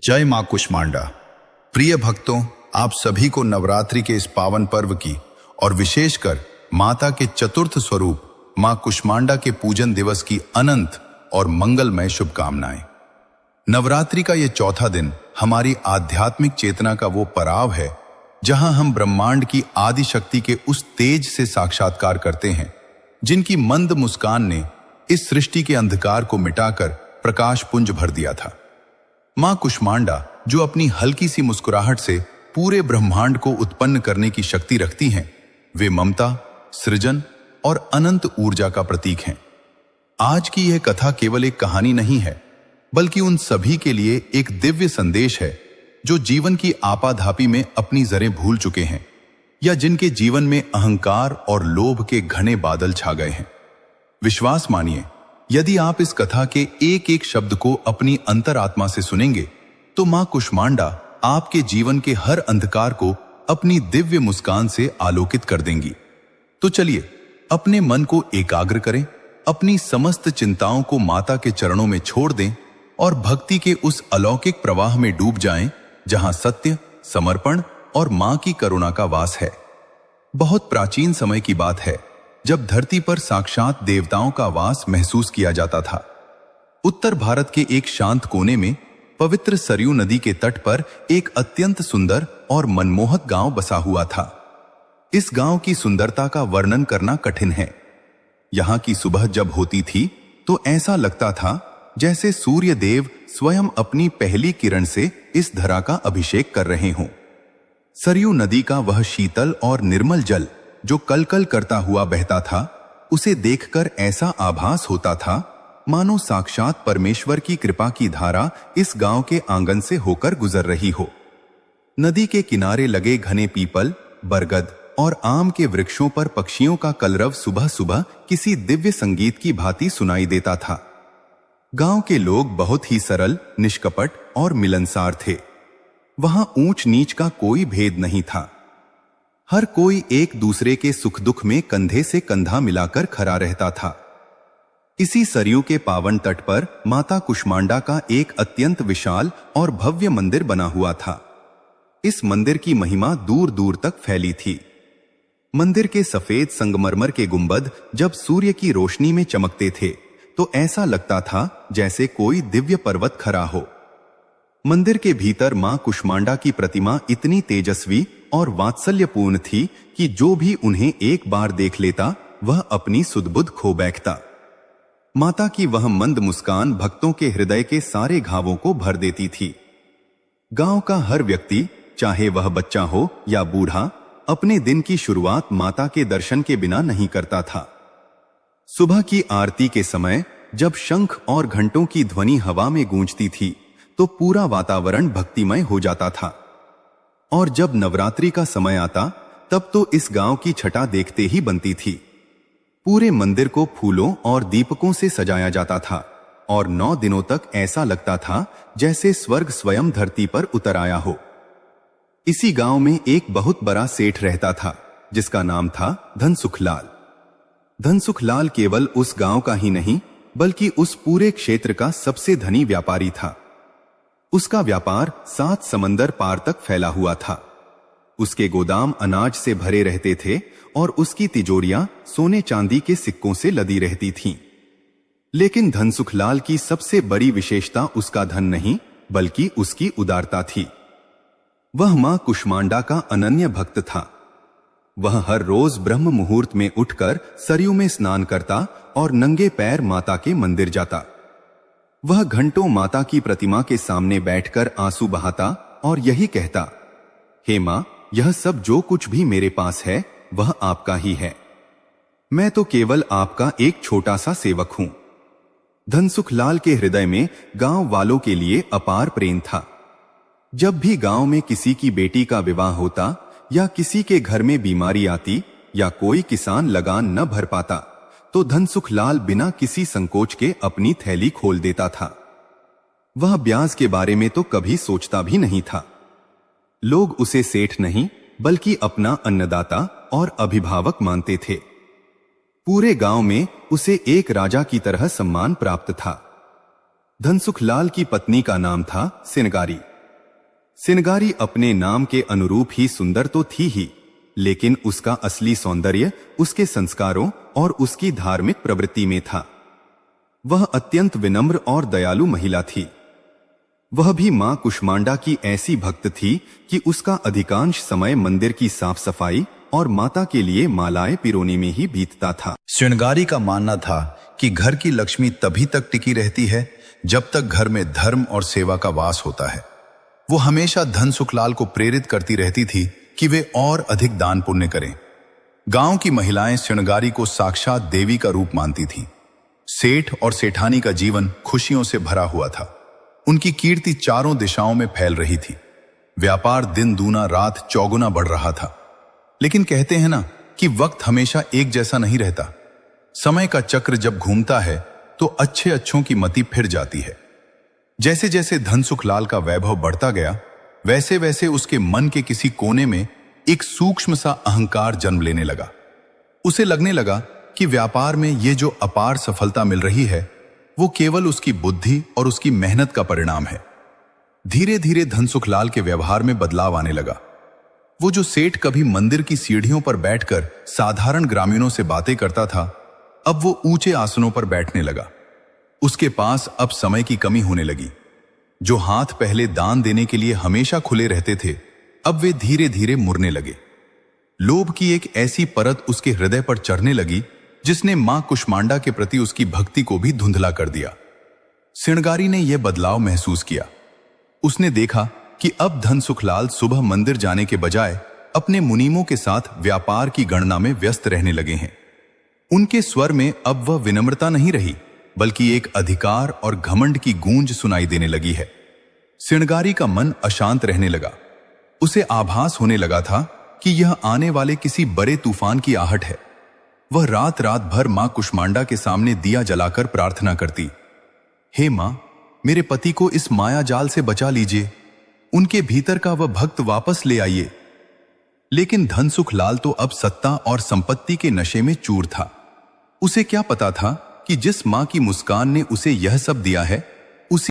जय मां कुष्मांडा। प्रिय भक्तों, आप सभी को नवरात्रि के इस पावन पर्व की और विशेषकर माता के चतुर्थ स्वरूप मां कुष्मांडा के पूजन दिवस की अनंत और मंगलमय शुभकामनाएं। नवरात्रि का ये चौथा दिन हमारी आध्यात्मिक चेतना का वो पड़ाव है जहां हम ब्रह्मांड की आदि शक्ति के उस तेज से साक्षात्कार करते हैं जिनकी मंद मुस्कान ने इस सृष्टि के अंधकार को मिटाकर प्रकाश पुंज भर दिया था। मां कुष्मांडा, जो अपनी हल्की सी मुस्कुराहट से पूरे ब्रह्मांड को उत्पन्न करने की शक्ति रखती हैं, वे ममता, सृजन और अनंत ऊर्जा का प्रतीक हैं। आज की यह कथा केवल एक कहानी नहीं है, बल्कि उन सभी के लिए एक दिव्य संदेश है जो जीवन की आपाधापी में अपनी जरें भूल चुके हैं या जिनके जीवन में अहंकार और लोभ के घने बादल छा गए हैं। विश्वास मानिए, यदि आप इस कथा के एक एक शब्द को अपनी अंतरात्मा से सुनेंगे तो मां कुष्मांडा आपके जीवन के हर अंधकार को अपनी दिव्य मुस्कान से आलोकित कर देंगी। तो चलिए अपने मन को एकाग्र करें, अपनी समस्त चिंताओं को माता के चरणों में छोड़ दें और भक्ति के उस अलौकिक प्रवाह में डूब जाएं जहां सत्य, समर्पण और मां की करुणा का वास है। बहुत प्राचीन समय की बात है जब धरती पर साक्षात देवताओं का वास महसूस किया जाता था। उत्तर भारत के एक शांत कोने में पवित्र सरयू नदी के तट पर एक अत्यंत सुंदर और मनमोहक गांव बसा हुआ था। इस गांव की सुंदरता का वर्णन करना कठिन है। यहां की सुबह जब होती थी तो ऐसा लगता था जैसे सूर्य देव स्वयं अपनी पहली किरण से इस धरा का अभिषेक कर रहे हों। सरयू नदी का वह शीतल और निर्मल जल जो कलकल करता हुआ बहता था, उसे देखकर ऐसा आभास होता था मानो साक्षात परमेश्वर की कृपा की धारा इस गांव के आंगन से होकर गुजर रही हो। नदी के किनारे लगे घने पीपल, बरगद और आम के वृक्षों पर पक्षियों का कलरव सुबह सुबह किसी दिव्य संगीत की भांति सुनाई देता था। गांव के लोग बहुत ही सरल, निष्कपट और मिलनसार थे। वहां ऊंच नीच का कोई भेद नहीं था। हर कोई एक दूसरे के सुख दुख में कंधे से कंधा मिलाकर खड़ा रहता था। इसी सरयू के पावन तट पर माता कुष्मांडा का एक अत्यंत विशाल और भव्य मंदिर बना हुआ था। इस मंदिर की महिमा दूर दूर तक फैली थी। मंदिर के सफेद संगमरमर के गुंबद जब सूर्य की रोशनी में चमकते थे तो ऐसा लगता था जैसे कोई दिव्य पर्वत खड़ा हो। मंदिर के भीतर मां कुष्मांडा की प्रतिमा इतनी तेजस्वी और वात्सल्यपूर्ण थी कि जो भी उन्हें एक बार देख लेता वह अपनी सुध-बुध खो बैठता। माता की वह मंद मुस्कान भक्तों के हृदय के सारे घावों को भर देती थी। गांव का हर व्यक्ति, चाहे वह बच्चा हो या बूढ़ा, अपने दिन की शुरुआत माता के दर्शन के बिना नहीं करता था। सुबह की आरती के समय जब शंख और घंटों की ध्वनि हवा में गूंजती थी तो पूरा वातावरण भक्तिमय हो जाता था। और जब नवरात्रि का समय आता तब तो इस गांव की छटा देखते ही बनती थी। पूरे मंदिर को फूलों और दीपकों से सजाया जाता था और 9 दिनों तक ऐसा लगता था जैसे स्वर्ग स्वयं धरती पर उतर आया हो। इसी गांव में एक बहुत बड़ा सेठ रहता था जिसका नाम था धनसुखलाल। धनसुखलाल केवल उस गांव का ही नहीं बल्कि उस पूरे क्षेत्र का सबसे धनी व्यापारी था। उसका व्यापार 7 समंदर पार तक फैला हुआ था। उसके गोदाम अनाज से भरे रहते थे और उसकी तिजोरियां सोने चांदी के सिक्कों से लदी रहती थीं। लेकिन धनसुखलाल की सबसे बड़ी विशेषता उसका धन नहीं बल्कि उसकी उदारता थी। वह मां कुष्मांडा का अनन्य भक्त था। वह हर रोज ब्रह्म मुहूर्त में उठकर सरयू में स्नान करता और नंगे पैर माता के मंदिर जाता। वह घंटों माता की प्रतिमा के सामने बैठकर आंसू बहाता और यही कहता, हे मां, यह सब जो कुछ भी मेरे पास है वह आपका ही है। मैं तो केवल आपका एक छोटा सा सेवक हूं। धनसुखलाल के हृदय में गांव वालों के लिए अपार प्रेम था। जब भी गांव में किसी की बेटी का विवाह होता या किसी के घर में बीमारी आती या कोई किसान लगान न भर पाता तो धनसुखलाल बिना किसी संकोच के अपनी थैली खोल देता था। वह ब्याज के बारे में तो कभी सोचता भी नहीं था। लोग उसे सेठ नहीं बल्कि अपना अन्नदाता और अभिभावक मानते थे। पूरे गांव में उसे एक राजा की तरह सम्मान प्राप्त था। धनसुखलाल की पत्नी का नाम था सिनगारी। सिनगारी अपने नाम के अनुरूप ही सुंदर तो थी ही, लेकिन उसका असली सौंदर्य उसके संस्कारों और उसकी धार्मिक प्रवृत्ति में था। वह अत्यंत विनम्र और दयालु महिला थी। वह भी मां कुष्मांडा की ऐसी भक्त थी कि उसका अधिकांश समय मंदिर की साफ सफाई और माता के लिए मालाएं पिरोने में ही बीतता था। सिनगारी का मानना था कि घर की लक्ष्मी तभी तक टिकी रहती है जब तक घर में धर्म और सेवा का वास होता है। वो हमेशा धनसुखलाल को प्रेरित करती रहती थी कि वे और अधिक दान पुण्य करें। गांव की महिलाएं सिनगारी को साक्षात देवी का रूप मानती थीं। सेठ और सेठानी का जीवन खुशियों से भरा हुआ था। उनकी कीर्ति चारों दिशाओं में फैल रही थी। व्यापार दिन दूना रात चौगुना बढ़ रहा था। लेकिन कहते हैं ना कि वक्त हमेशा एक जैसा नहीं रहता। समय का चक्र जब घूमता है तो अच्छे अच्छों की मति फिर जाती है। जैसे जैसे धनसुखलाल का वैभव बढ़ता गया, वैसे वैसे उसके मन के किसी कोने में एक सूक्ष्म सा अहंकार जन्म लेने लगा। उसे लगने लगा कि व्यापार में ये जो अपार सफलता मिल रही है वो केवल उसकी बुद्धि और उसकी मेहनत का परिणाम है। धीरे धीरे धनसुखलाल के व्यवहार में बदलाव आने लगा। वो जो सेठ कभी मंदिर की सीढ़ियों पर बैठकर साधारण ग्रामीणों से बातें करता था, अब वो ऊंचे आसनों पर बैठने लगा। उसके पास अब समय की कमी होने लगी। जो हाथ पहले दान देने के लिए हमेशा खुले रहते थे, अब वे धीरे धीरे मुड़ने लगे। लोभ की एक ऐसी परत उसके हृदय पर चढ़ने लगी जिसने मां कुष्मांडा के प्रति उसकी भक्ति को भी धुंधला कर दिया। सिनगारी ने यह बदलाव महसूस किया। उसने देखा कि अब धनसुखलाल सुबह मंदिर जाने के बजाय अपने मुनीमों के साथ व्यापार की गणना में व्यस्त रहने लगे हैं। उनके स्वर में अब वह विनम्रता नहीं रही, बल्कि एक अधिकार और घमंड की गूंज सुनाई देने लगी है। सिनगारी का मन अशांत रहने लगा। उसे आभास होने लगा था कि यह आने वाले किसी बड़े तूफान की आहट है। वह रात रात भर मां कुष्मांडा के सामने दिया जलाकर प्रार्थना करती, हे मां, मेरे पति को इस माया जाल से बचा लीजिए, उनके भीतर का वह भक्त वापस ले आइए। लेकिन धनसुखलाल तो अब सत्ता और संपत्ति के नशे में चूर था। उसे क्या पता था कि जिस मां की मुस्कान ने उसे यह सब दिया है